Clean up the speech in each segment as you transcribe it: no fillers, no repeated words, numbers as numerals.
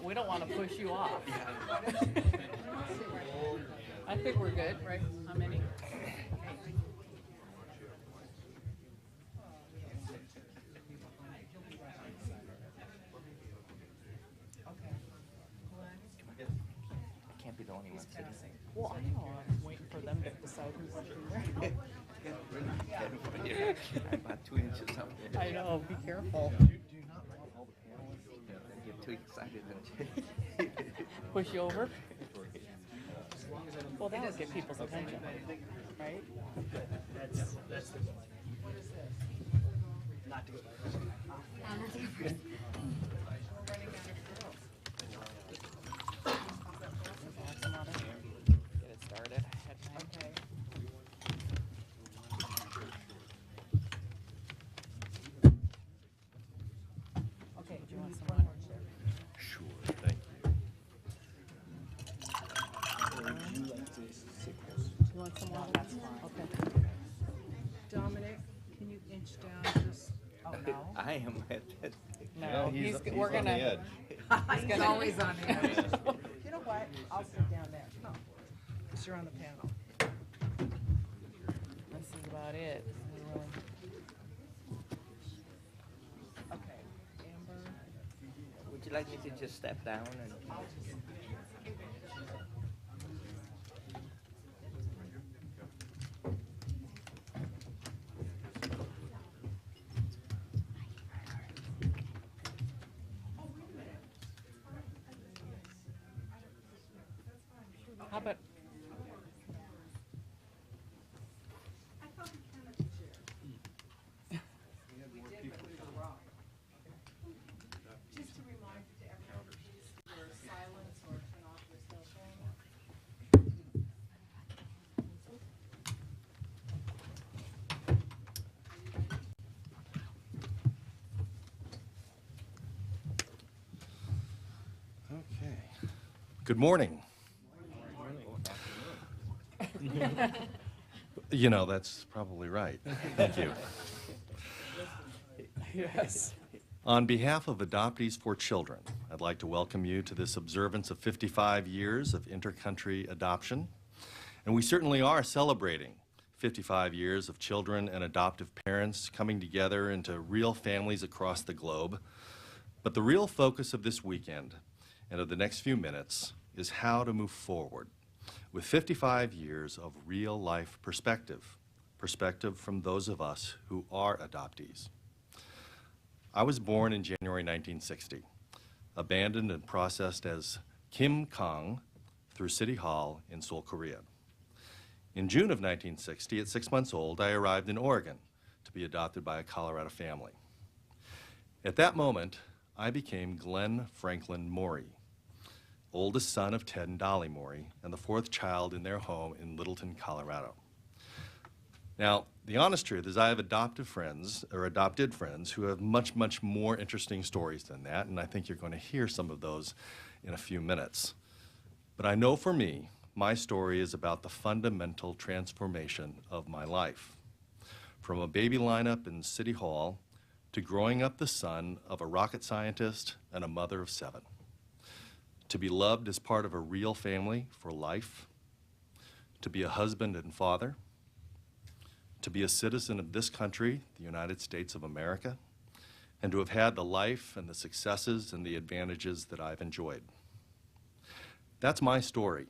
We don't want to push you off. I think we're good, right? How many? I can't be the only one sitting. Well, I know. I'm waiting for them to decide who's sitting there. I'm about 2 inches up there. I know. Be careful. Do you not want all the panels? I get too excited and Push you over? Well, that would get people's attention, right? That's the goal. What is this? Not to go Get it started. Okay. Okay, do you want some more? Sure, thank you. You want some more? That's fine. Okay. Dominic, can you inch down just? Oh, no? I am at that. No, we're on gonna. the edge. He's always on the edge. You know what? I'll sit down there. No, because you're on the panel. This is about it. Okay, Amber. you like me to just step down and? How about, Just a reminder to everyone, please, your silence or turn off your cell phone. Okay. Good morning. You know, that's probably right. Thank you. yes. On behalf of Adoptees for Children, I'd like to welcome you to this observance of 55 years of intercountry adoption. And we certainly are celebrating 55 years of children and adoptive parents coming together into real families across the globe. But the real focus of this weekend and of the next few minutes is how to move forward with 55 years of real-life perspective from those of us who are adoptees. I was born in January 1960, abandoned and processed as Kim Kang through City Hall in Seoul, Korea. In June of 1960, at 6 months old, I arrived in Oregon to be adopted by a Colorado family. At that moment, I became Glenn Franklin Morey, oldest son of Ted and Dolly Morey, and the fourth child in their home in Littleton, Colorado. Now, the honest truth is I have adopted friends who have much, much more interesting stories than that, and I think you're going to hear some of those in a few minutes. But I know for me, my story is about the fundamental transformation of my life. From a baby lineup in City Hall to growing up the son of a rocket scientist and a mother of 7. To be loved as part of a real family for life, to be a husband and father, to be a citizen of this country, the United States of America, and to have had the life and the successes and the advantages that I've enjoyed. That's my story,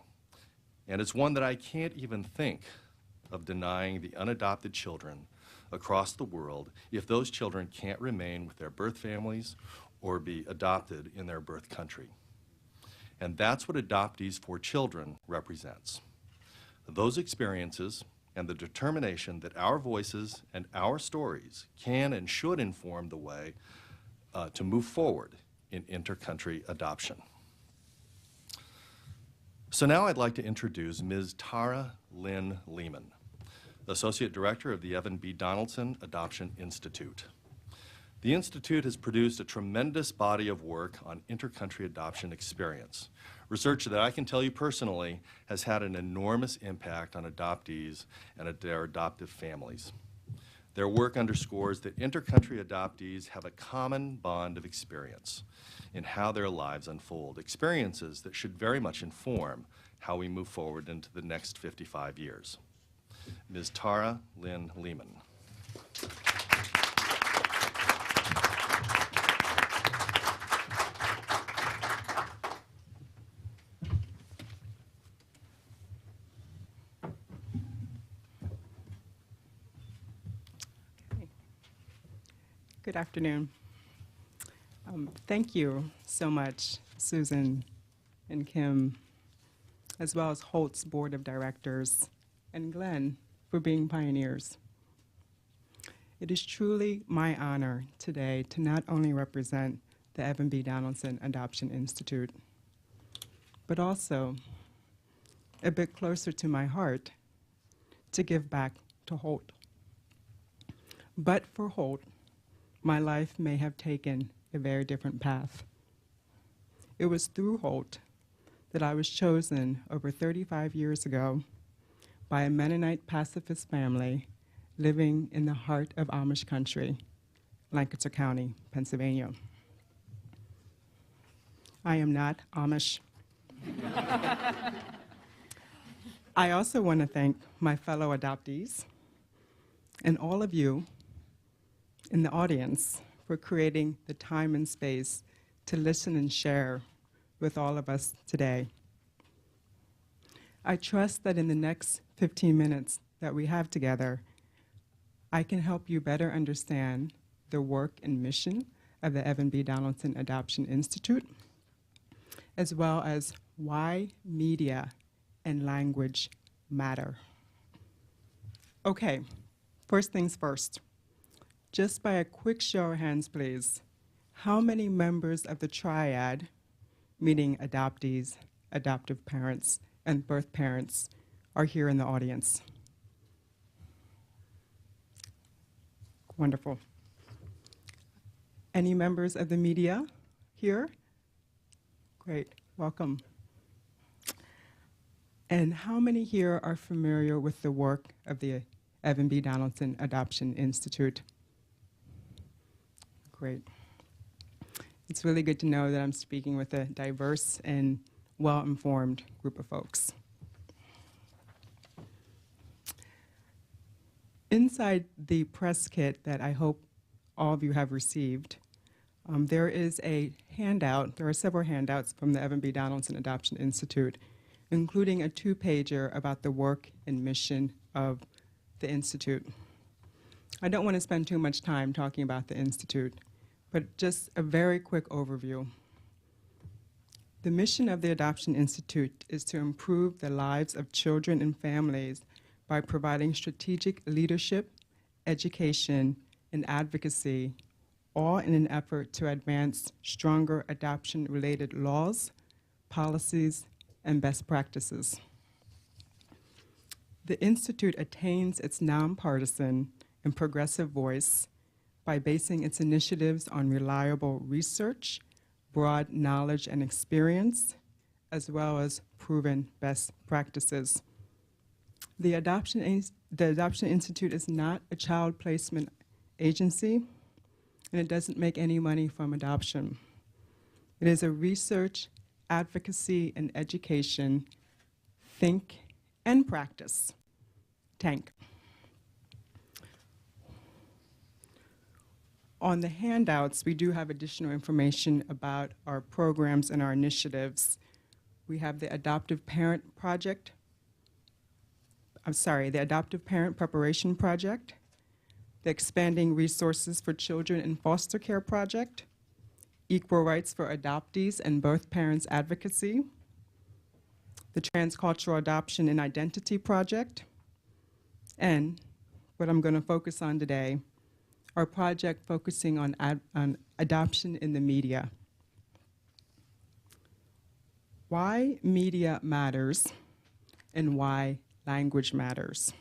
and it's one that I can't even think of denying the unadopted children across the world if those children can't remain with their birth families or be adopted in their birth country. And that's what Adoptees for Children represents. Those experiences and the determination that our voices and our stories can and should inform the way to move forward in intercountry adoption. So now I'd like to introduce Ms. Tara Lynn Lehman, Associate Director of the Evan B. Donaldson Adoption Institute. The Institute has produced a tremendous body of work on intercountry adoption experience, research that I can tell you personally has had an enormous impact on adoptees and their adoptive families. Their work underscores that intercountry adoptees have a common bond of experience in how their lives unfold, experiences that should very much inform how we move forward into the next 55 years. Ms. Tara Lynn Lehman. Good afternoon. Thank you so much, Susan and Kim, as well as Holt's Board of Directors, and Glenn for being pioneers. It is truly my honor today to not only represent the Evan B. Donaldson Adoption Institute, but also, a bit closer to my heart, to give back to Holt. But for Holt, my life may have taken a very different path. It was through Holt that I was chosen over 35 years ago by a Mennonite pacifist family living in the heart of Amish country, Lancaster County, Pennsylvania. I am not Amish. I also want to thank my fellow adoptees and all of you in the audience for creating the time and space to listen and share with all of us today. I trust that in the next 15 minutes that we have together, I can help you better understand the work and mission of the Evan B. Donaldson Adoption Institute, as well as why media and language matter. Okay, first things first. Just by a quick show of hands, please, how many members of the triad, meaning adoptees, adoptive parents, and birth parents, are here in the audience? Wonderful. Any members of the media here? Great, welcome. And how many here are familiar with the work of the Evan B. Donaldson Adoption Institute? Great. It's really good to know that I'm speaking with a diverse and well-informed group of folks. Inside the press kit that I hope all of you have received, there is a handout, there are several handouts from the Evan B. Donaldson Adoption Institute, including a 2-pager about the work and mission of the Institute. I don't want to spend too much time talking about the Institute, but just a very quick overview. The mission of the Adoption Institute is to improve the lives of children and families by providing strategic leadership, education, and advocacy, all in an effort to advance stronger adoption-related laws, policies, and best practices. The Institute attains its nonpartisan and progressive voice by basing its initiatives on reliable research, broad knowledge and experience, as well as proven best practices. The Adoption Institute is not a child placement agency, and it doesn't make any money from adoption. It is a research, advocacy, and education, think and practice tank. On the handouts, we do have additional information about our programs and our initiatives. We have the Adoptive Parent Project, the Adoptive Parent Preparation Project, the Expanding Resources for Children in Foster Care Project, Equal Rights for Adoptees and Birth Parents Advocacy, the Transcultural Adoption and Identity Project, and what I'm going to focus on today, our project focusing on adoption in the media. Why media matters and why language matters.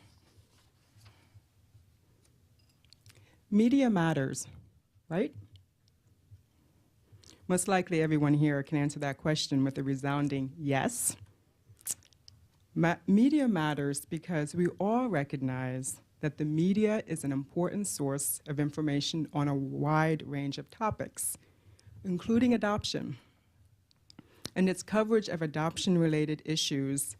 Media matters, right? Most likely everyone here can answer that question with a resounding yes. Media matters because we all recognize that the media is an important source of information on a wide range of topics, including adoption. And its coverage of adoption-related issues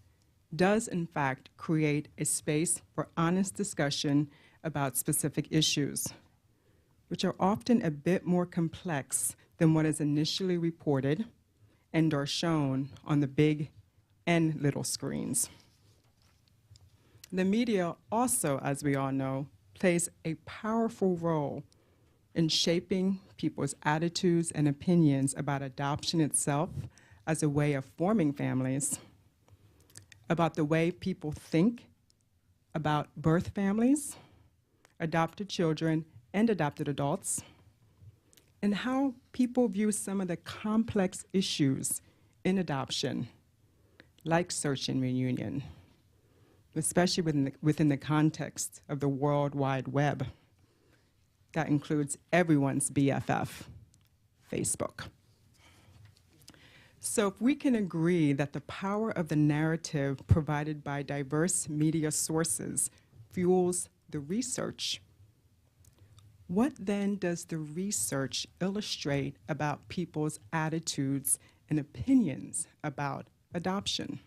does, in fact, create a space for honest discussion about specific issues, which are often a bit more complex than what is initially reported and are shown on the big and little screens. The media also, as we all know, plays a powerful role in shaping people's attitudes and opinions about adoption itself as a way of forming families, about the way people think about birth families, adopted children, and adopted adults, and how people view some of the complex issues in adoption, like search and reunion, especially within the context of the World Wide Web. That includes everyone's BFF, Facebook. So if we can agree that the power of the narrative provided by diverse media sources fuels the research, what then does the research illustrate about people's attitudes and opinions about adoption?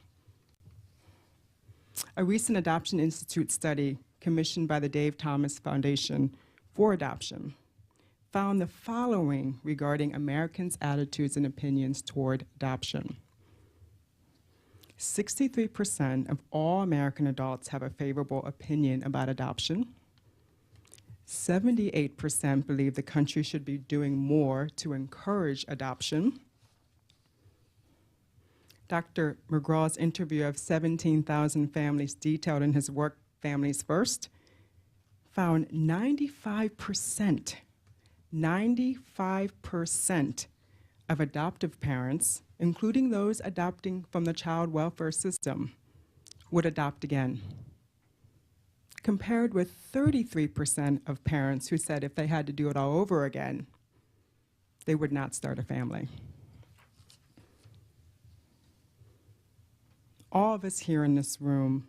A recent Adoption Institute study commissioned by the Dave Thomas Foundation for Adoption found the following regarding Americans' attitudes and opinions toward adoption. 63% of all American adults have a favorable opinion about adoption. 78% believe the country should be doing more to encourage adoption. Dr. McGraw's interview of 17,000 families detailed in his work, Families First, found 95% of adoptive parents, including those adopting from the child welfare system, would adopt again, compared with 33% of parents who said if they had to do it all over again, they would not start a family. All of us here in this room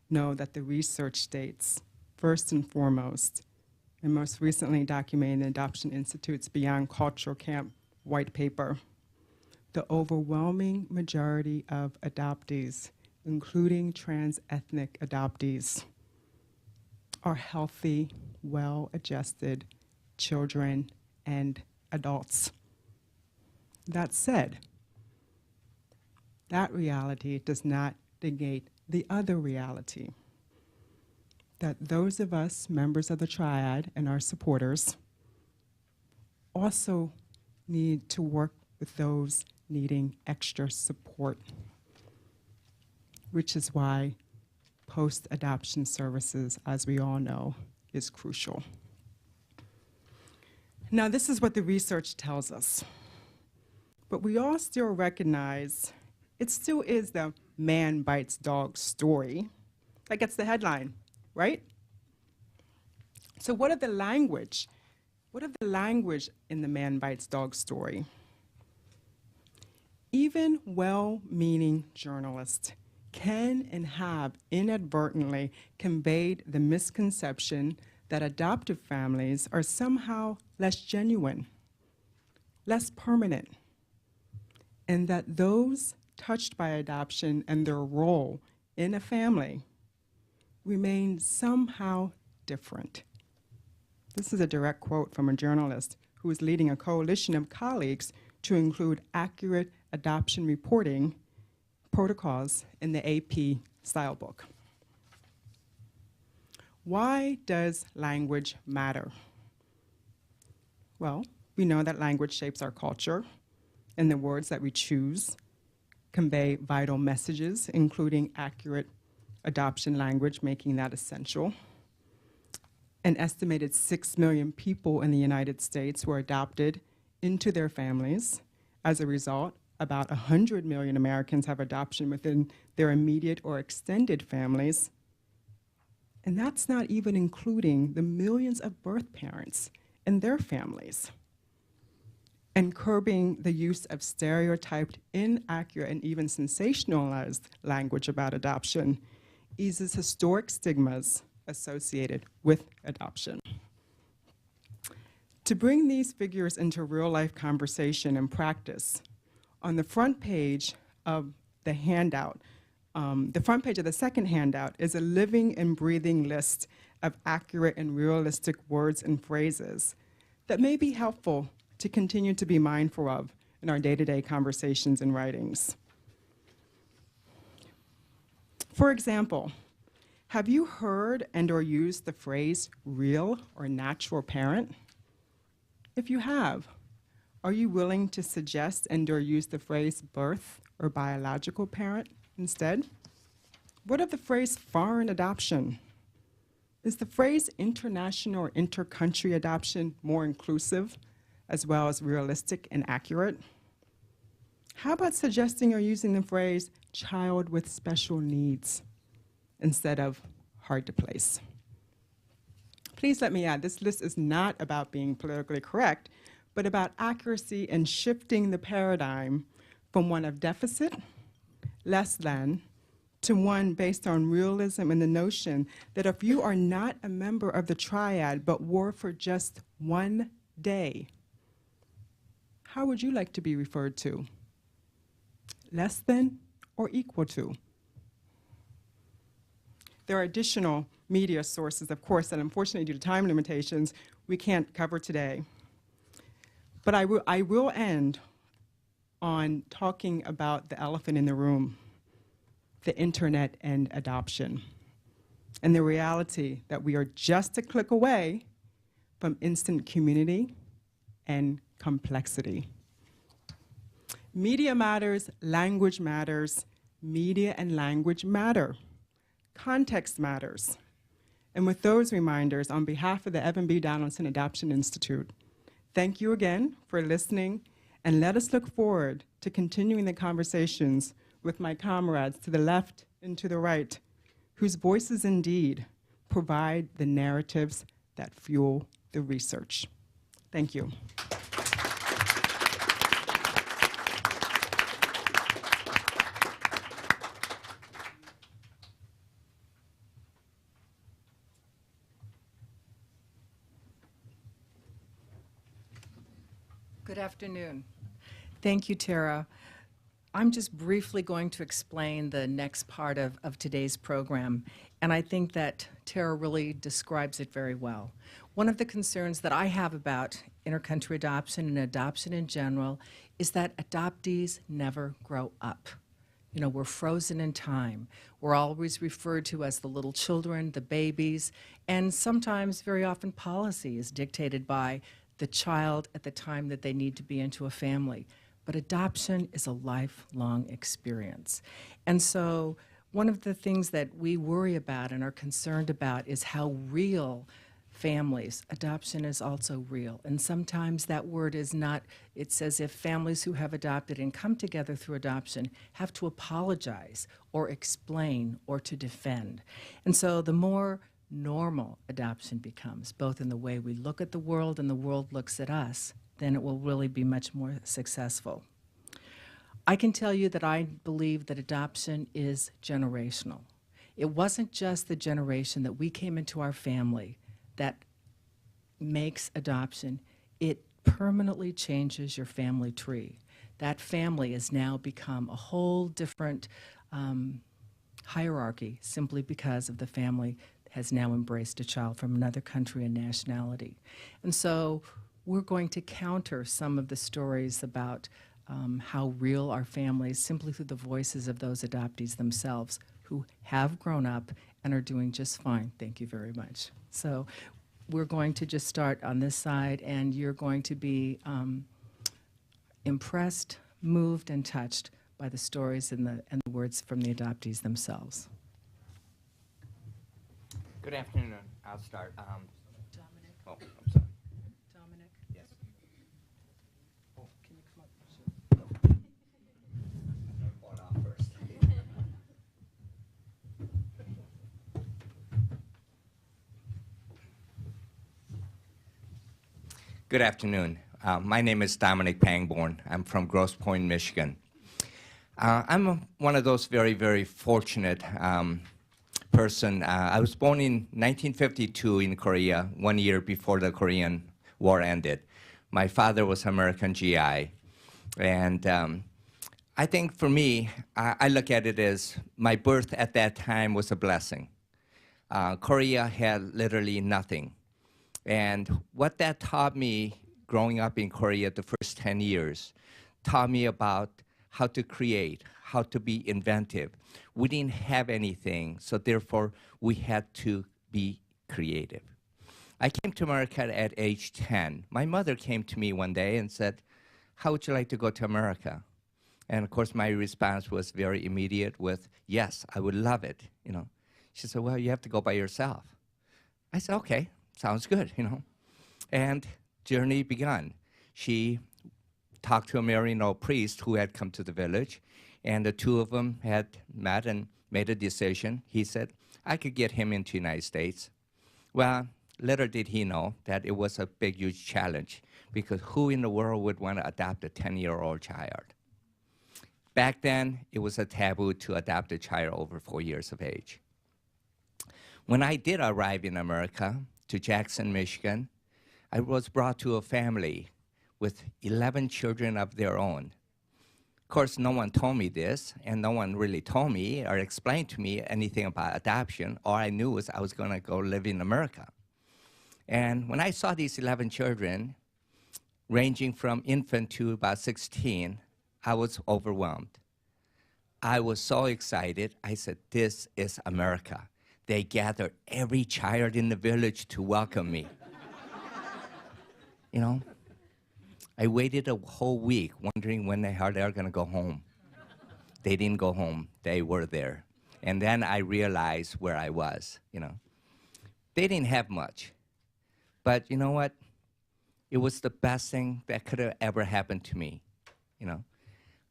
know that the research states, first and foremost, and most recently documented in the Adoption Institute's Beyond Cultural Camp white paper, the overwhelming majority of adoptees, including trans-ethnic adoptees, are healthy, well-adjusted children and adults. That said, that reality does not negate the other reality, that those of us members of the triad and our supporters also need to work with those needing extra support, which is why post-adoption services, as we all know, is crucial. Now, this is what the research tells us, but we all still recognize it still is the man bites dog story that gets the headline, right? So what of the language? What of the language in the man bites dog story? Even well-meaning journalists can and have inadvertently conveyed the misconception that adoptive families are somehow less genuine, less permanent, and that those touched by adoption and their role in a family remain somehow different. This is a direct quote from a journalist who is leading a coalition of colleagues to include accurate adoption reporting protocols in the AP style book. Why does language matter? Well, we know that language shapes our culture, and the words that we choose convey vital messages, including accurate adoption language, making that essential. An estimated 6 million people in the United States were adopted into their families. As a result, about 100 million Americans have adoption within their immediate or extended families. And that's not even including the millions of birth parents and their families. And curbing the use of stereotyped, inaccurate, and even sensationalized language about adoption eases historic stigmas associated with adoption. To bring these figures into real-life conversation and practice, on the front page of the handout, the front page of the second handout is a living and breathing list of accurate and realistic words and phrases that may be helpful to continue to be mindful of in our day-to-day conversations and writings. For example, have you heard and or used the phrase real or natural parent? If you have, are you willing to suggest and or use the phrase birth or biological parent instead? What of the phrase foreign adoption? Is the phrase international or inter-country adoption more inclusive as well as realistic and accurate? How about suggesting or using the phrase child with special needs instead of hard to place? Please let me add, this list is not about being politically correct, but about accuracy and shifting the paradigm from one of deficit, less than, to one based on realism and the notion that if you are not a member of the triad but were for just one day, how would you like to be referred to? Less than or equal to? There are additional media sources, of course, that unfortunately due to time limitations, we can't cover today. But I will end on talking about the elephant in the room, the internet and adoption, and the reality that we are just a click away from instant community and complexity. Media matters, language matters, media and language matter. Context matters. And with those reminders, on behalf of the Evan B. Donaldson Adoption Institute, thank you again for listening, and let us look forward to continuing the conversations with my comrades to the left and to the right, whose voices indeed provide the narratives that fuel the research. Thank you. Good afternoon. Thank you, Tara. I'm just briefly going to explain the next part of today's program, and I think that Tara really describes it very well. One of the concerns that I have about intercountry adoption and adoption in general is that adoptees never grow up. You know, we're frozen in time. We're always referred to as the little children, the babies, and sometimes, very often, policy is dictated by the child at the time that they need to be into a family. But adoption is a lifelong experience. And so one of the things that we worry about and are concerned about is how real families, adoption is also real. And sometimes that word is not, it's as if families who have adopted and come together through adoption have to apologize or explain or to defend. And so the more normal adoption becomes, both in the way we look at the world and the world looks at us, then it will really be much more successful. I can tell you that I believe that adoption is generational. It wasn't just the generation that we came into our family that makes adoption. It permanently changes your family tree. That family has now become a whole different hierarchy simply because of the family has now embraced a child from another country and nationality. And so we're going to counter some of the stories about how real our families, simply through the voices of those adoptees themselves who have grown up and are doing just fine. Thank you very much. So we're going to just start on this side, and you're going to be impressed, moved, and touched by the stories and the words from the adoptees themselves. Good afternoon. I'll start. Dominic. Oh, I'm sorry. Dominic. Yes. Oh, can you come up? Sure. Hold on first. Good afternoon. My name is Dominic Pangborn. I'm from Grosse Pointe, Michigan. I'm one of those very, very fortunate person. I was born in 1952 in Korea, 1 year before the Korean War ended. My father was American GI. And I think for me, I look at it as my birth at that time was a blessing. Korea had literally nothing. And what that taught me growing up in Korea the first 10 years, taught me about how to create, how to be inventive. We didn't have anything, so therefore we had to be creative. I came to America at age 10. My mother came to me one day and said, "How would you like to go to America?" And of course my response was very immediate with, "Yes, I would love it." You know, she said, "Well, you have to go by yourself." I said, "Okay, sounds good." You know, and journey began. She talked to a Marino priest who had come to the village, and the two of them had met and made a decision. He said, I could get him into the United States. Well, little did he know that it was a big, huge challenge, because who in the world would want to adopt a 10-year-old child? Back then, it was a taboo to adopt a child over 4 years of age. When I did arrive in America, to Jackson, Michigan, I was brought to a family with 11 children of their own. Of course, no one told me this, and no one really told me or explained to me anything about adoption. All I knew was I was going to go live in America. And when I saw these 11 children, ranging from infant to about 16, I was overwhelmed. I was so excited. I said, this is America. They gathered every child in the village to welcome me. You know, I waited a whole week wondering when the hell they were going to go home. They didn't go home. They were there. And then I realized where I was, you know. They didn't have much. But you know what? It was the best thing that could have ever happened to me, you know.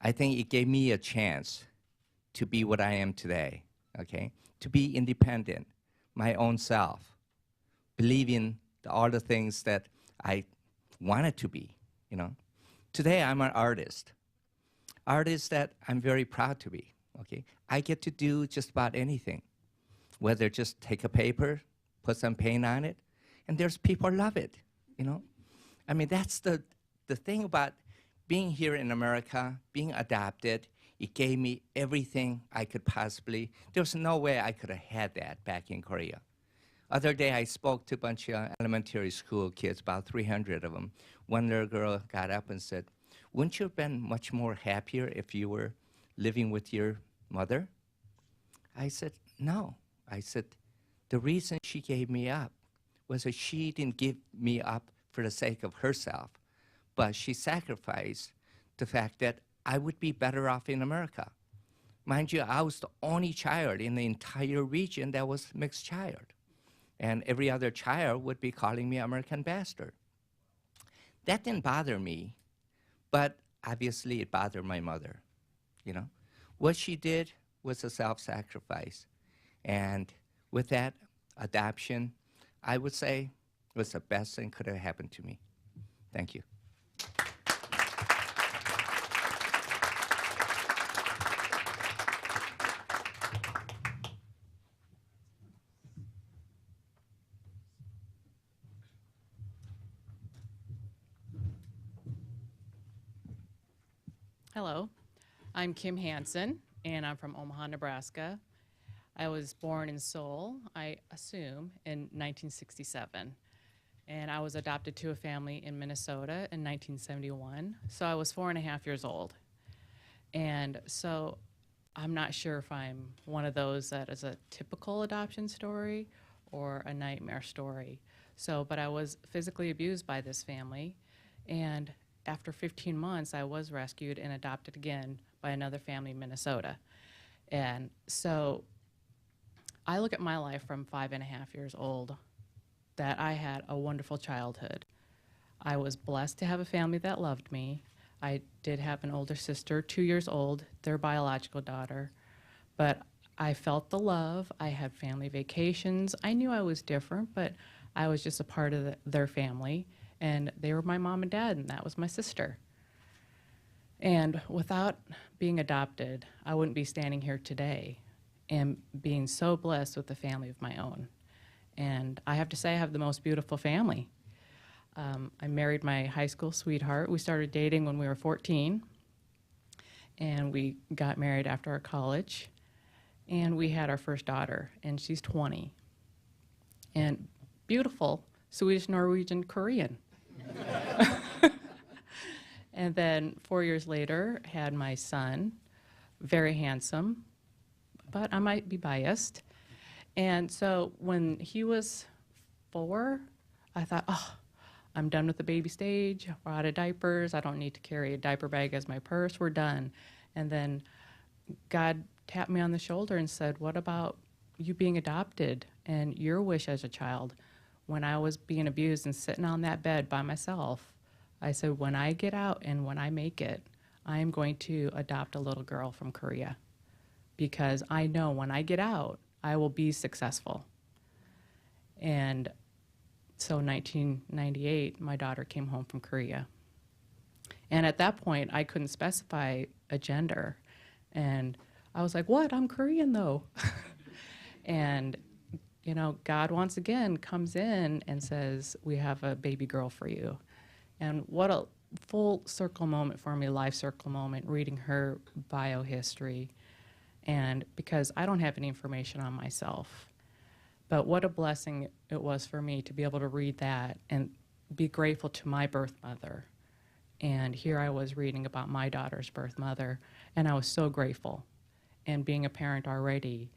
I think it gave me a chance to be what I am today, okay? To be independent, my own self, believe in all the things that I wanted to be, you know. Today, I'm an artist that I'm very proud to be, okay? I get to do just about anything, whether just take a paper, put some paint on it, and there's people love it, you know? I mean, that's the thing about being here in America, being adopted. It gave me everything I could possibly. There was no way I could have had that back in Korea. Other day, I spoke to a bunch of elementary school kids, about 300 of them. One little girl got up and said, wouldn't you have been much more happier if you were living with your mother? I said, no. I said, the reason she gave me up was that she didn't give me up for the sake of herself, but she sacrificed the fact that I would be better off in America. Mind you, I was the only child in the entire region that was mixed child. And every other child would be calling me American bastard. That didn't bother me, but obviously it bothered my mother, you know. What she did was a self-sacrifice. And with that adoption, I would say was the best thing could have happened to me. Thank you. Hello, I'm Kim Hanson, and I'm from Omaha, Nebraska. I was born in Seoul, I assume, in 1967. And I was adopted to a family in Minnesota in 1971. So I was 4.5 years old. And so I'm not sure if I'm one of those that is a typical adoption story or a nightmare story. So, but I was physically abused by this family. And after 15 months, I was rescued and adopted again by another family in Minnesota. And so I look at my life from 5.5 years old, that I had a wonderful childhood. I was blessed to have a family that loved me. I did have an older sister, 2 years old, their biological daughter, but I felt the love. I had family vacations. I knew I was different, but I was just a part of their family, and they were my mom and dad, and that was my sister. And without being adopted, I wouldn't be standing here today and being so blessed with a family of my own. And I have to say I have the most beautiful family. I married my high school sweetheart. We started dating when we were 14, and we got married after our college, and we had our first daughter, and she's 20. And beautiful, Swedish, Norwegian, Korean. And then 4 years later, had my son, very handsome, but I might be biased. And so when he was 4, I thought, oh, I'm done with the baby stage. We're out of diapers. I don't need to carry a diaper bag as my purse. We're done. And then God tapped me on the shoulder and said, what about you being adopted and your wish as a child? When I was being abused and sitting on that bed by myself, I said, when I get out and when I make it, I am going to adopt a little girl from Korea, because I know when I get out, I will be successful. And so 1998, my daughter came home from Korea. And at that point, I couldn't specify a gender. And I was like, what? I'm Korean, though. And, you know, God once again comes in and says, we have a baby girl for you. And what a full circle moment for me, life circle moment, reading her bio history. And because I don't have any information on myself. But what a blessing it was for me to be able to read that and be grateful to my birth mother And here I was reading about my daughter's birth mother, and I was so grateful. And being a parent already,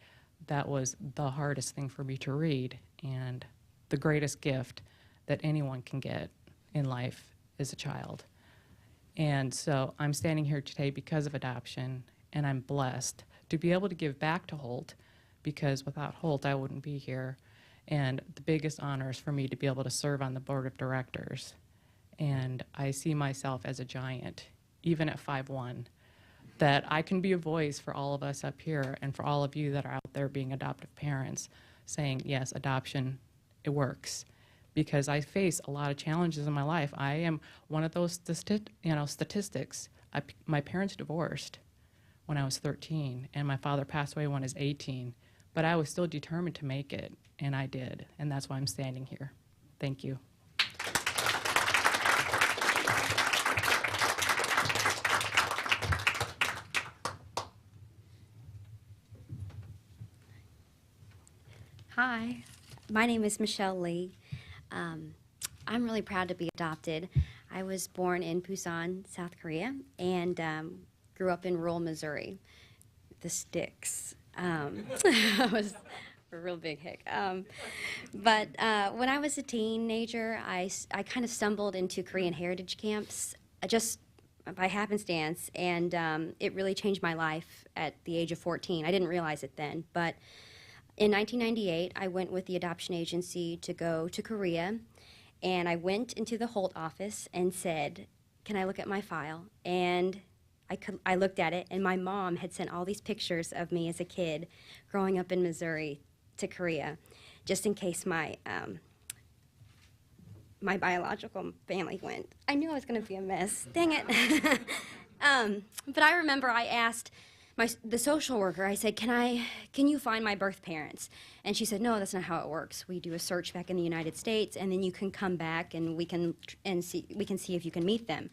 that was the hardest thing for me to read, and the greatest gift that anyone can get in life is a child. And so I'm standing here today because of adoption, and I'm blessed to be able to give back to Holt, because without Holt, I wouldn't be here. And the biggest honor is for me to be able to serve on the board of directors. And I see myself as a giant, even at 5'1", that I can be a voice for all of us up here and for all of you that are out there being adoptive parents, saying, yes, adoption, it works. Because I face a lot of challenges in my life. I am one of those statistics. My parents divorced when I was 13, and my father passed away when I was 18. But I was still determined to make it, and I did. And that's why I'm standing here. Thank you. Hi, my name is Michelle Lee. I'm really proud to be adopted. I was born in Busan, South Korea, and grew up in rural Missouri, the sticks. I was a real big hick. But when I was a teenager, I kind of stumbled into Korean heritage camps just by happenstance, and it really changed my life at the age of 14. I didn't realize it then, but in 1998, I went with the adoption agency to go to Korea, and I went into the Holt office and said, can I look at my file? And I looked at it, and my mom had sent all these pictures of me as a kid growing up in Missouri to Korea, just in case my my biological family went. I knew I was going to be a mess. Dang it. But I remember I asked the social worker, I said, can you find my birth parents? And she said, no, that's not how it works. We do a search back in the United States, and then you can come back and we can see if you can meet them.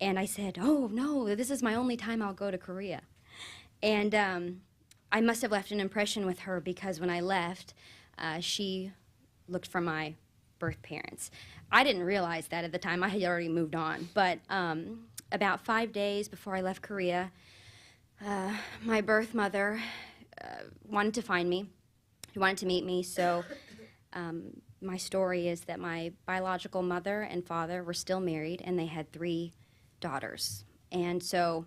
And I said, oh no, this is my only time I'll go to Korea. And I must have left an impression with her, because when I left, she looked for my birth parents. I didn't realize that at the time. I had already moved on. But about 5 days before I left Korea, my birth mother wanted to find me. She wanted to meet me, so my story is that my biological mother and father were still married, and they had 3 daughters. And so,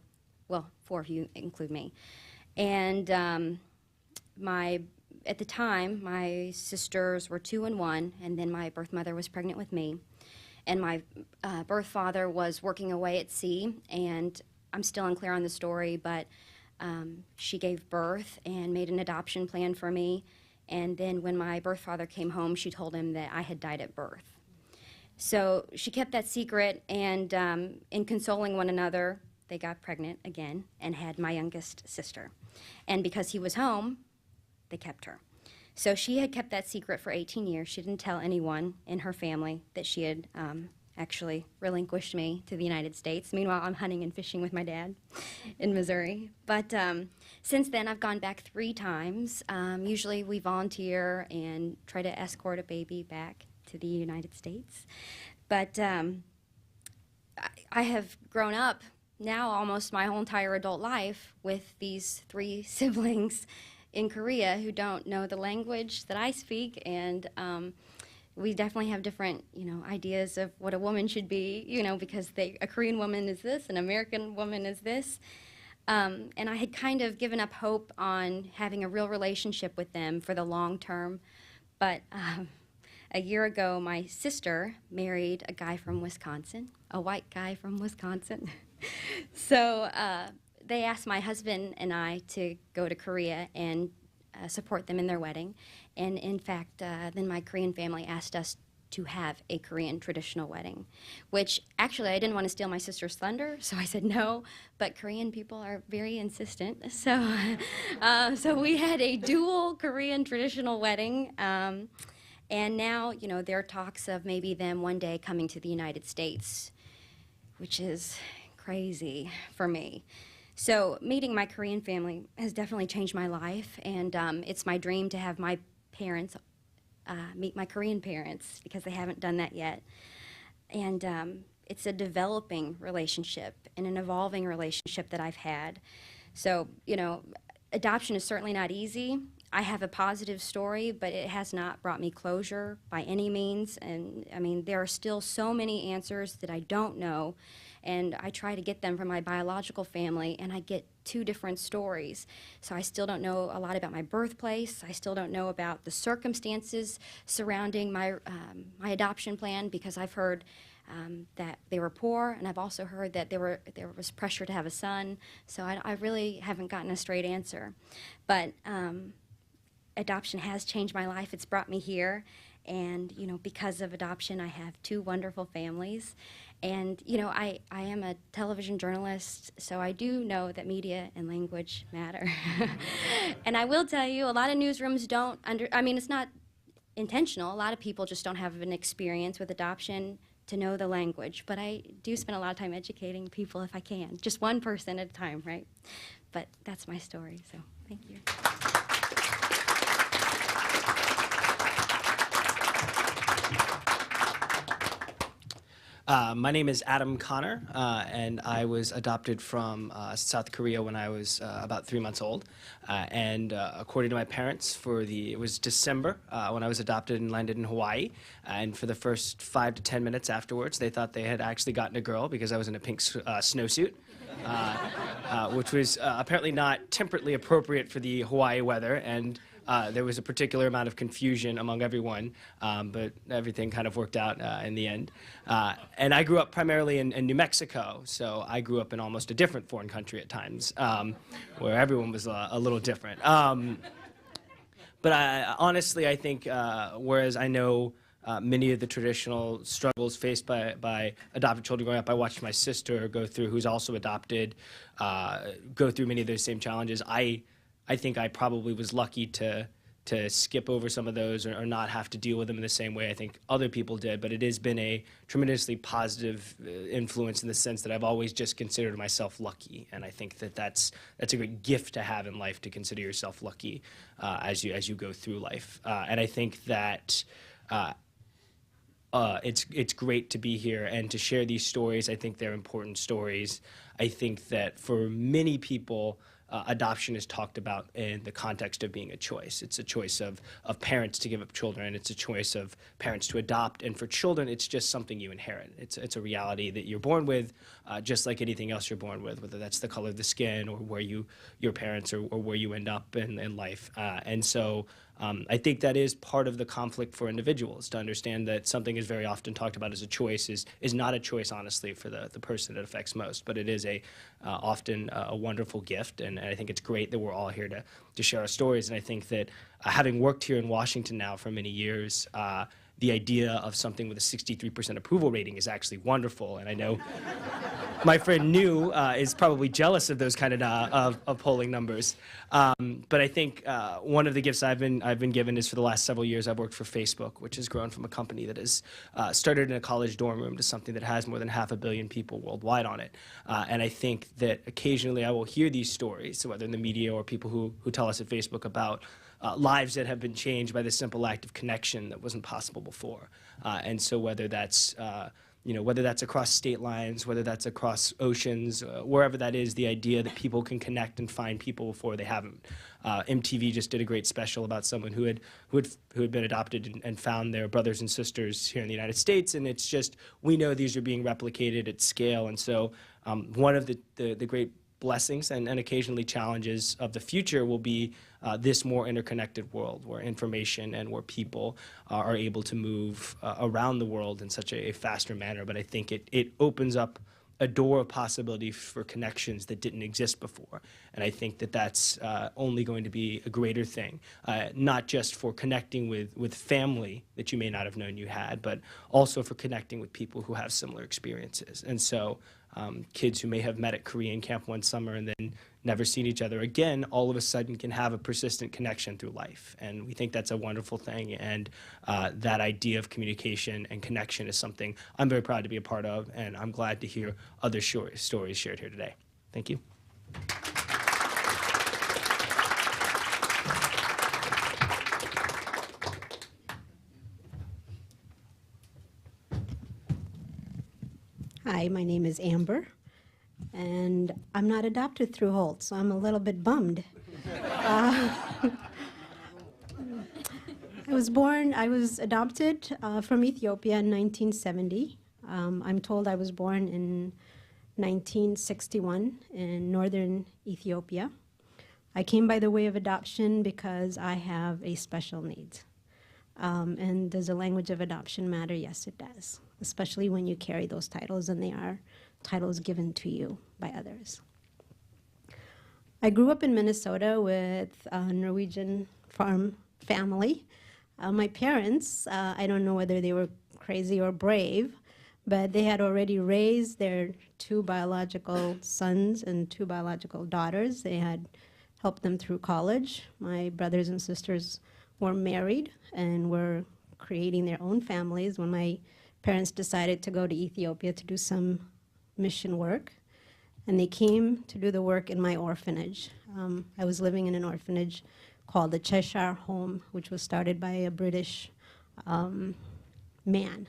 well, 4 if you include me. And at the time, my sisters were 2 and 1, and then my birth mother was pregnant with me. And my birth father was working away at sea, and I'm still unclear on the story, but she gave birth and made an adoption plan for me. And then when my birth father came home, she told him that I had died at birth. So she kept that secret, and in consoling one another, they got pregnant again and had my youngest sister. And because he was home, they kept her. So she had kept that secret for 18 years. She didn't tell anyone in her family that she had actually relinquished me to the United States. Meanwhile, I'm hunting and fishing with my dad in Missouri. But since then, I've gone back 3 times. Usually we volunteer and try to escort a baby back to the United States. But I have grown up now almost my whole entire adult life with these 3 siblings in Korea who don't know the language that I speak, and we definitely have different, ideas of what a woman should be, because a Korean woman is this, an American woman is this. And I had kind of given up hope on having a real relationship with them for the long term. But a year ago, my sister married a guy from Wisconsin, a white guy from Wisconsin. So they asked my husband and I to go to Korea and support them in their wedding. And in fact, then my Korean family asked us to have a Korean traditional wedding, which actually I didn't want to steal my sister's thunder, so I said no, but Korean people are very insistent. So, so we had a dual Korean traditional wedding. And now, there are talks of maybe them one day coming to the United States, which is crazy for me. So meeting my Korean family has definitely changed my life, and it's my dream to have my parents meet my Korean parents, because they haven't done that yet. And it's a developing relationship and an evolving relationship that I've had. So, you know, adoption is certainly not easy. I have a positive story, but it has not brought me closure by any means. And I mean, there are still so many answers that I don't know. And I try to get them from my biological family, and I get two different stories. So I still don't know a lot about my birthplace. I still don't know about the circumstances surrounding my adoption plan, because I've heard that they were poor, and I've also heard that there was pressure to have a son. So I really haven't gotten a straight answer. But adoption has changed my life. It's brought me here. And, you know, because of adoption, I have two wonderful families. And, you know, I am a television journalist, so I do know that media and language matter. And I will tell you, a lot of newsrooms don't I mean, it's not intentional. A lot of people just don't have an experience with adoption to know the language. But I do spend a lot of time educating people if I can. Just one person at a time, right? But that's my story, so thank you. My name is Adam Connor, and I was adopted from South Korea when I was about 3 months old. And according to my parents, it was December when I was adopted and landed in Hawaii. And for the first 5 to 10 minutes afterwards, they thought they had actually gotten a girl because I was in a pink snowsuit, which was apparently not temperately appropriate for the Hawaii weather. And there was a particular amount of confusion among everyone, but everything kind of worked out in the end. And I grew up primarily in New Mexico, so I grew up in almost a different foreign country at times, where everyone was a little different. But honestly, I think, whereas I know many of the traditional struggles faced by adopted children growing up, I watched my sister go through, who's also adopted, go through many of those same challenges. I think I probably was lucky to skip over some of those or not have to deal with them in the same way I think other people did, but it has been a tremendously positive influence in the sense that I've always just considered myself lucky, and I think that that's a great gift to have in life, to consider yourself lucky as you go through life. And I think that it's great to be here and to share these stories. I think they're important stories. I think that for many people, adoption is talked about in the context of being a choice. It's a choice of parents to give up children. It's a choice of parents to adopt. And for children, it's just something you inherit. It's a reality that you're born with, just like anything else you're born with, whether that's the color of the skin or where your parents or where you end up in life. And so I think that is part of the conflict for individuals, to understand that something is very often talked about as a choice is not a choice, honestly, for the person it affects most, but it is often a wonderful gift, and I think it's great that we're all here to share our stories. And I think that having worked here in Washington now for many years, the idea of something with a 63% approval rating is actually wonderful, and I know my friend New is probably jealous of those kind of polling numbers. But I think one of the gifts I've been given is, for the last several years, I've worked for Facebook, which has grown from a company that has started in a college dorm room to something that has more than 500 million people worldwide on it. And I think that occasionally I will hear these stories, so whether in the media or people who tell us at Facebook about lives that have been changed by the simple act of connection that wasn't possible before. And so whether that's whether that's across state lines, whether that's across oceans, wherever that is, the idea that people can connect and find people before they haven't. MTV just did a great special about someone who had been adopted and found their brothers and sisters here in the United States, and it's just, we know these are being replicated at scale. And so one of the great blessings and occasionally challenges of the future will be this more interconnected world where information and where people are able to move around the world in such a faster manner. But I think it opens up a door of possibility for connections that didn't exist before. And I think that that's only going to be a greater thing, not just for connecting with family that you may not have known you had, but also for connecting with people who have similar experiences. And so kids who may have met at Korean camp one summer and then never seen each other again, all of a sudden can have a persistent connection through life. And we think that's a wonderful thing. And that idea of communication and connection is something I'm very proud to be a part of, and I'm glad to hear other stories shared here today. Thank you. Hi, my name is Amber, and I'm not adopted through Holt, so I'm a little bit bummed. I was adopted from Ethiopia in 1970. I'm told I was born in 1961 in northern Ethiopia. I came by the way of adoption because I have a special needs. And does the language of adoption matter? Yes, it does, especially when you carry those titles and they are titles given to you by others. I grew up in Minnesota with a Norwegian farm family. My parents, I don't know whether they were crazy or brave, but they had already raised their 2 biological sons and 2 biological daughters. They had helped them through college. My brothers and sisters were married and were creating their own families when my parents decided to go to Ethiopia to do some mission work. And they came to do the work in my orphanage. I was living in an orphanage called the Cheshire Home, which was started by a British man.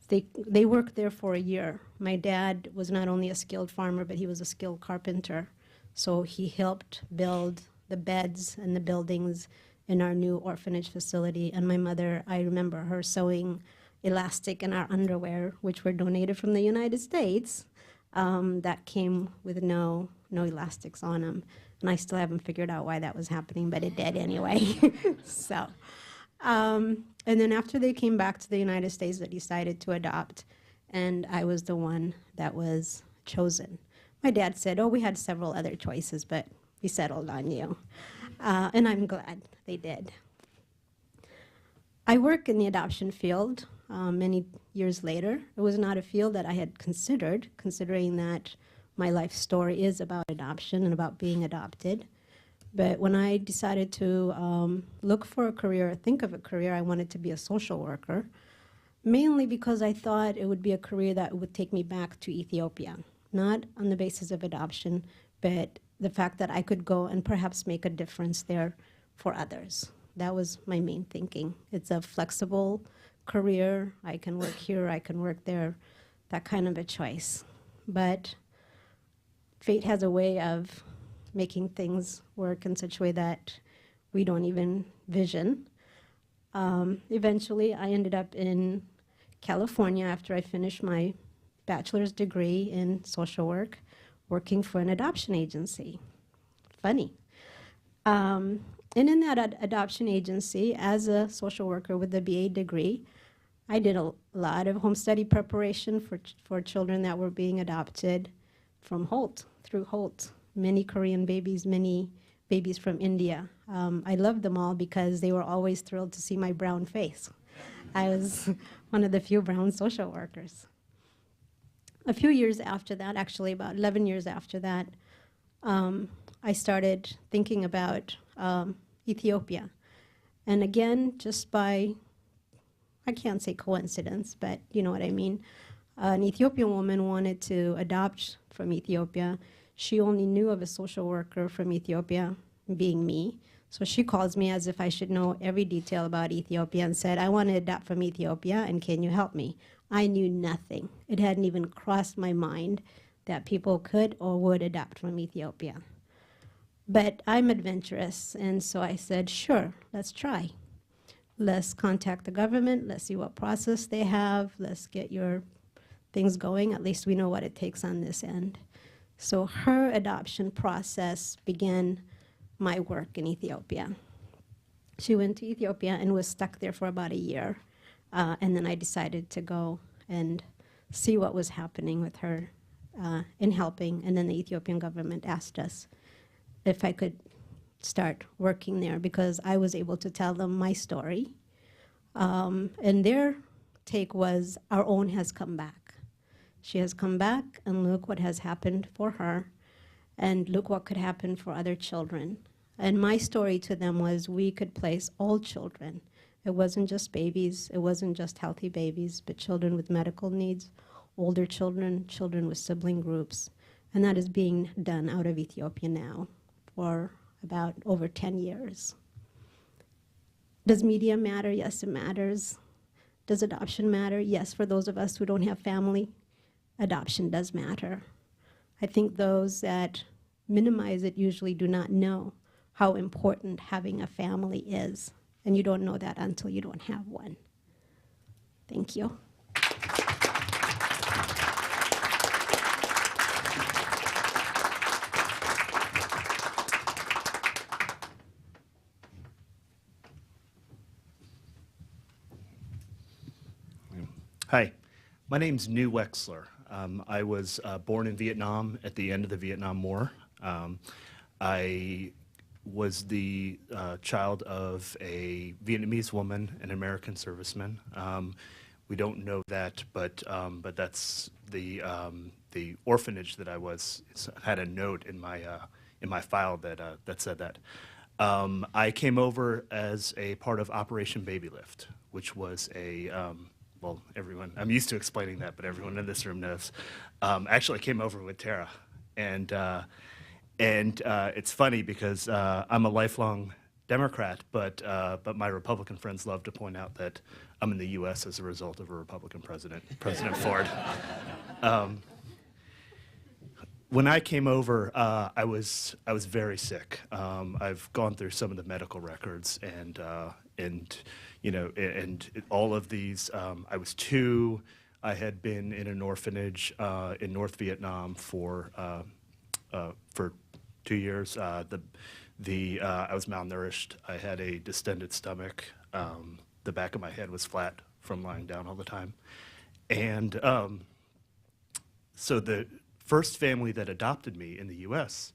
They worked there for a year. My dad was not only a skilled farmer, but he was a skilled carpenter. So he helped build the beds and the buildings in our new orphanage facility. And my mother, I remember her sewing elastic in our underwear, which were donated from the United States, that came with no elastics on them. And I still haven't figured out why that was happening, but it did anyway. So, and then after they came back to the United States, they decided to adopt, and I was the one that was chosen. My dad said, oh, we had several other choices, but we settled on you. And I'm glad they did. I work in the adoption field many years later. It was not a field that I had considered, considering that my life story is about adoption and about being adopted. But when I decided to look for a career, think of a career, I wanted to be a social worker, mainly because I thought it would be a career that would take me back to Ethiopia, not on the basis of adoption, but the fact that I could go and perhaps make a difference there for others. That was my main thinking. It's a flexible career. I can work here, I can work there, that kind of a choice. But fate has a way of making things work in such a way that we don't even vision. Eventually, I ended up in California after I finished my bachelor's degree in social work, working for an adoption agency. Funny. And in that adoption agency, as a social worker with a BA degree, I did a lot of home study preparation for children that were being adopted from Holt, through Holt. Many Korean babies, many babies from India. I loved them all because they were always thrilled to see my brown face. I was one of the few brown social workers. A few years after that, actually about 11 years after that, I started thinking about Ethiopia. And again, just by, I can't say coincidence, but you know what I mean. An Ethiopian woman wanted to adopt from Ethiopia. She only knew of a social worker from Ethiopia, being me. So she calls me as if I should know every detail about Ethiopia and said, I want to adopt from Ethiopia, and can you help me? I knew nothing. It hadn't even crossed my mind that people could or would adopt from Ethiopia. But I'm adventurous, and so I said, sure, let's try. Let's contact the government. Let's see what process they have. Let's get your things going. At least we know what it takes on this end. So her adoption process began my work in Ethiopia. She went to Ethiopia and was stuck there for about a year. And then I decided to go and see what was happening with her in helping. And then the Ethiopian government asked us if I could start working there because I was able to tell them my story. And their take was, our own has come back. She has come back, and look what has happened for her, and look what could happen for other children. And my story to them was we could place all children. It wasn't just babies, it wasn't just healthy babies, but children with medical needs, older children, children with sibling groups. And that is being done out of Ethiopia now for about over 10 years. Does media matter? Yes, it matters. Does adoption matter? Yes, for those of us who don't have family adoption does matter. I think those that minimize it usually do not know how important having a family is, and you don't know that until you don't have one. Thank you. Hi, my name's New Wexler. I was born in Vietnam at the end of the Vietnam War. I was the child of a Vietnamese woman and an American serviceman. We don't know that, but that's the orphanage that I was. Had a note in my file that said that. I came over as a part of Operation Baby Lift, which was a well, everyone, I'm used to explaining that, but everyone in this room knows. Actually, I came over with Tara, and it's funny because I'm a lifelong Democrat, but my Republican friends love to point out that I'm in the U.S. as a result of a Republican president, President Ford. When I came over, I was very sick. I've gone through some of the medical records, and all of these. I was 2. I had been in an orphanage in North Vietnam for 2 years. I was malnourished. I had a distended stomach. The back of my head was flat from lying down all the time, and so the first family that adopted me in the U.S.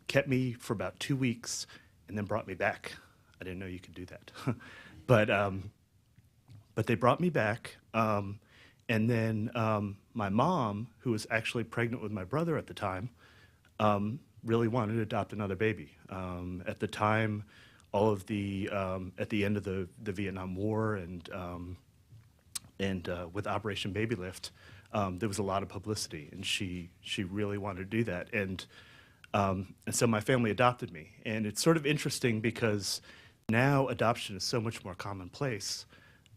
Kept me for about 2 weeks and then brought me back. I didn't know you could do that. But they brought me back, and then my mom, who was actually pregnant with my brother at the time, really wanted to adopt another baby. At the time, all of the at the end of the Vietnam War and with Operation Baby Lift, there was a lot of publicity, and she really wanted to do that, and so my family adopted me, and it's sort of interesting because now adoption is so much more commonplace,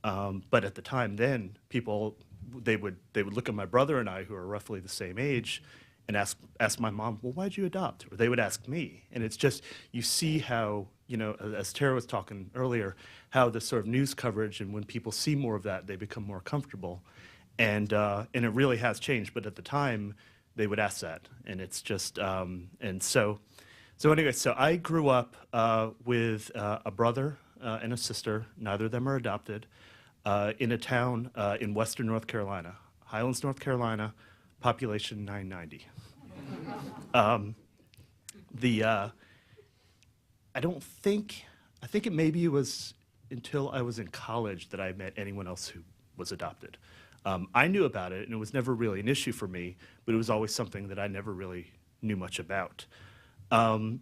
but at the time then, people they would look at my brother and I, who are roughly the same age, and ask my mom, well, why'd you adopt? Or they would ask me, and it's just, you see how, as Tara was talking earlier, how the sort of news coverage, and when people see more of that, they become more comfortable, and it really has changed. But at the time, they would ask that, and it's just, and so anyway, so I grew up with a brother and a sister. Neither of them are adopted. In a town in western North Carolina, Highlands, North Carolina, population 990. I think it maybe was until I was in college that I met anyone else who was adopted. I knew about it, and it was never really an issue for me, but it was always something that I never really knew much about. And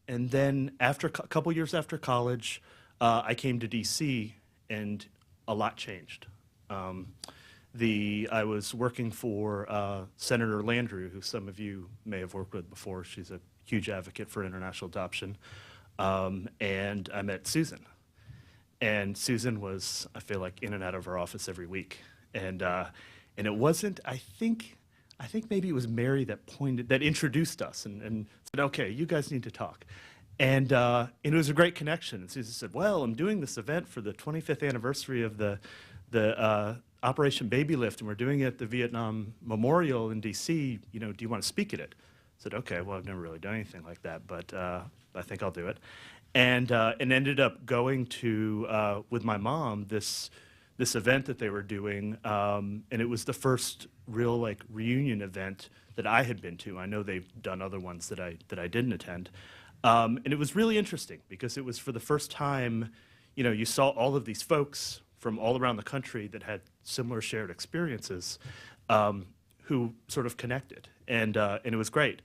then after a couple years after college, I came to D.C. and a lot changed. I was working for Senator Landrieu, who some of you may have worked with before. She's a huge advocate for international adoption. And I met Susan. And Susan was, I feel like, in and out of our office every week. And it wasn't, I think maybe it was Mary that introduced us and said, okay, you guys need to talk. And it was a great connection. And Susan said, well, I'm doing this event for the 25th anniversary of the Operation Baby Lift, and we're doing it at the Vietnam Memorial in D.C. Do you want to speak at it? I said, okay, well, I've never really done anything like that, but I think I'll do it. And ended up going to, with my mom, this event that they were doing, and it was the first real reunion event that I had been to. I know they've done other ones that I didn't attend. And it was really interesting because it was for the first time, you saw all of these folks from all around the country that had similar shared experiences, who sort of connected, and it was great.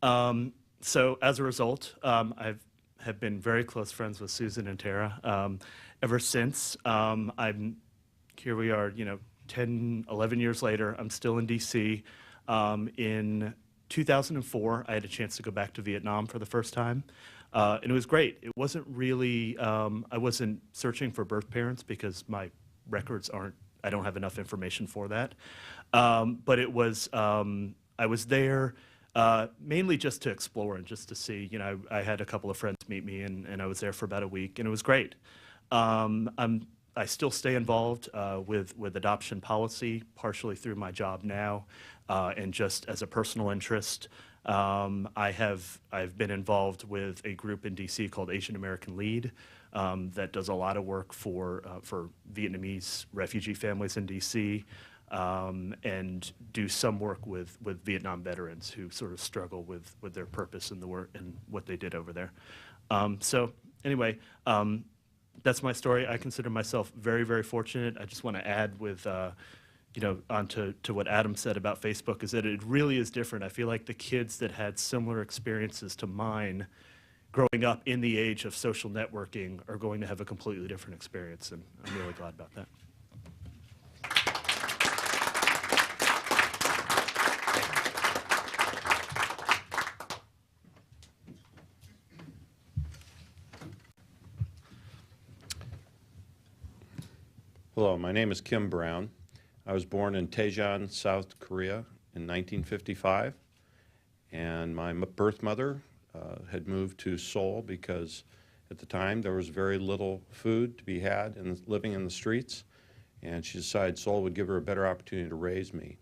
So as a result, I have been very close friends with Susan and Tara ever since. Here we are, 10, 11 years later. I'm still in D.C. In 2004, I had a chance to go back to Vietnam for the first time, and it was great. It wasn't really, I wasn't searching for birth parents because my records aren't I don't have enough information for that. But it was, I was there mainly just to explore and just to see, you know, I had a couple of friends meet me, and I was there for about a week, and it was great. I still stay involved with adoption policy, partially through my job now, and just as a personal interest. I've been involved with a group in DC called Asian American Lead that does a lot of work for Vietnamese refugee families in DC, and do some work with Vietnam veterans who sort of struggle with their purpose and the work and what they did over there. So anyway, that's my story. I consider myself very, very fortunate. I just want to add with, you know, on to what Adam said about Facebook, is that it really is different. I feel like the kids that had similar experiences to mine growing up in the age of social networking are going to have a completely different experience, and I'm really glad about that. Hello, my name is Kim Brown. I was born in Daejeon, South Korea in 1955, and my birth mother had moved to Seoul because at the time there was very little food to be had and living in the streets, and she decided Seoul would give her a better opportunity to raise me.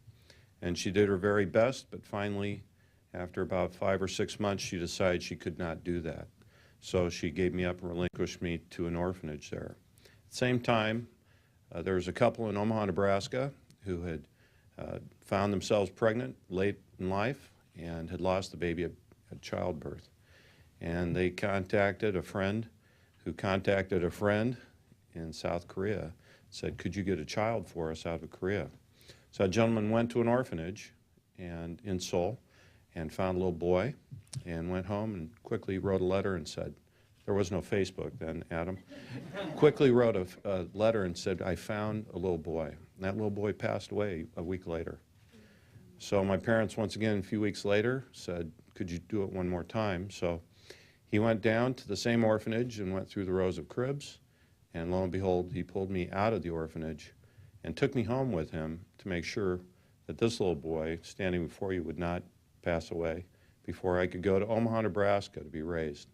And she did her very best, but finally, after about 5 or 6 months, she decided she could not do that. So she gave me up and relinquished me to an orphanage there. At the same time, there was a couple in Omaha, Nebraska, who had found themselves pregnant late in life and had lost the baby at childbirth. And they contacted a friend who contacted a friend in South Korea, said, could you get a child for us out of Korea? So a gentleman went to an orphanage and in Seoul and found a little boy and went home and quickly wrote a letter and said, there was no Facebook then, Adam, quickly wrote a letter and said, I found a little boy. And that little boy passed away a week later. So my parents, once again, a few weeks later, said, could you do it one more time? So he went down to the same orphanage and went through the rows of cribs, and lo and behold, he pulled me out of the orphanage and took me home with him to make sure that this little boy standing before you would not pass away before I could go to Omaha, Nebraska to be raised.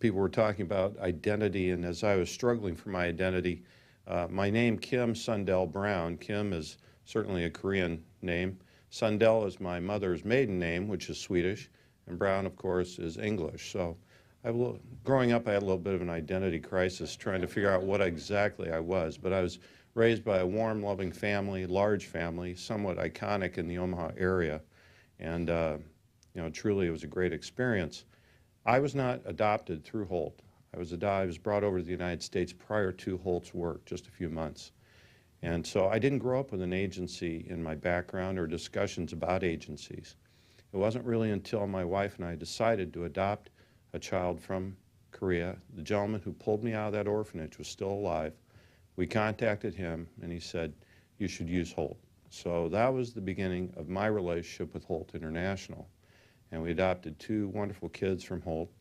People were talking about identity, and as I was struggling for my identity, my name, Kim Sundell Brown, Kim is certainly a Korean name. Sundell is my mother's maiden name, which is Swedish, and Brown, of course, is English. So growing up, I had a little bit of an identity crisis trying to figure out what exactly I was, but I was raised by a warm, loving family, large family, somewhat iconic in the Omaha area, and you know, truly it was a great experience. I was not adopted through Holt. I was brought over to the United States prior to Holt's work, just a few months. And so I didn't grow up with an agency in my background or discussions about agencies. It wasn't really until my wife and I decided to adopt a child from Korea. The gentleman who pulled me out of that orphanage was still alive. We contacted him, and he said, you should use Holt. So that was the beginning of my relationship with Holt International. And we adopted 2 wonderful kids from Holt.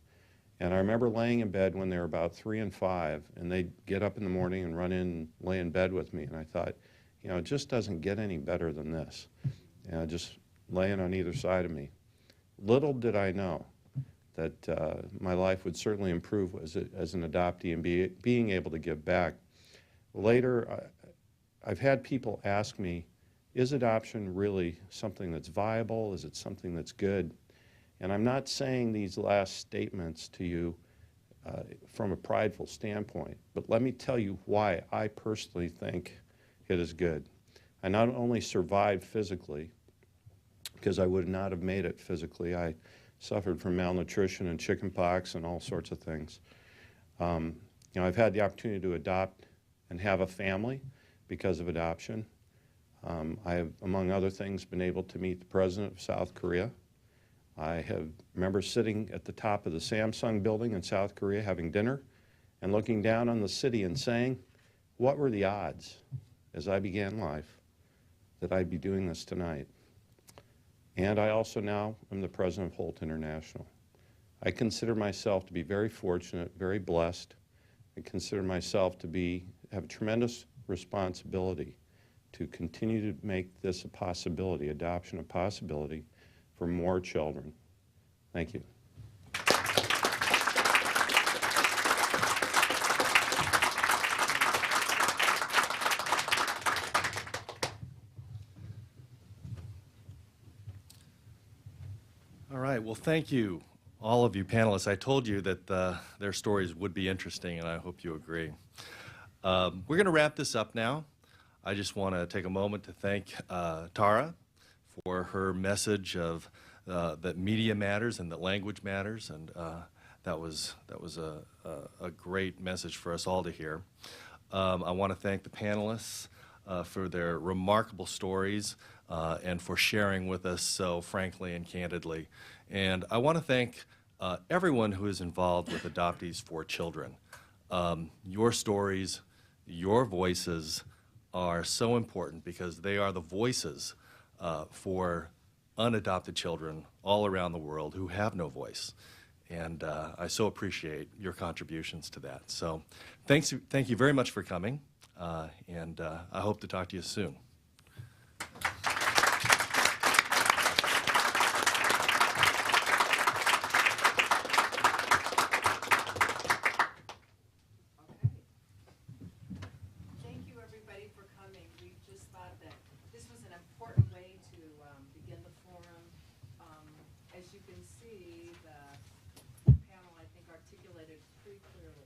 And I remember laying in bed when they were about 3 and 5, and they'd get up in the morning and run in and lay in bed with me. And I thought, you know, it just doesn't get any better than this. And just laying on either side of me. Little did I know that my life would certainly improve as an adoptee and being able to give back. Later, I've had people ask me, is adoption really something that's viable? Is it something that's good? And I'm not saying these last statements to you from a prideful standpoint, but let me tell you why I personally think it is good. I not only survived physically, because I would not have made it physically. I suffered from malnutrition and chickenpox and all sorts of things. You know, I've had the opportunity to adopt and have a family because of adoption. I have, among other things, been able to meet the president of South Korea. I remember sitting at the top of the Samsung building in South Korea having dinner and looking down on the city and saying, what were the odds as I began life that I'd be doing this tonight? And I also now am the president of Holt International. I consider myself to be very fortunate, very blessed. I consider myself to be have a tremendous responsibility to continue to make this a possibility, adoption a possibility for more children. Thank you. All right, well, thank you, all of you panelists. I told you that their stories would be interesting, and I hope you agree. We're going to wrap this up now. I just want to take a moment to thank Tara for her message of that media matters and that language matters, and that was a great message for us all to hear. I want to thank the panelists for their remarkable stories and for sharing with us so frankly and candidly. And I want to thank everyone who is involved with Adoptees for Children. Your stories, your voices are so important because they are the voices for unadopted children all around the world who have no voice. And I so appreciate your contributions to that. So thank you very much for coming, and I hope to talk to you soon. Thank you, everybody, for coming. We just thought that this was an important way to begin the forum. As you can see, the panel, I think, articulated pretty clearly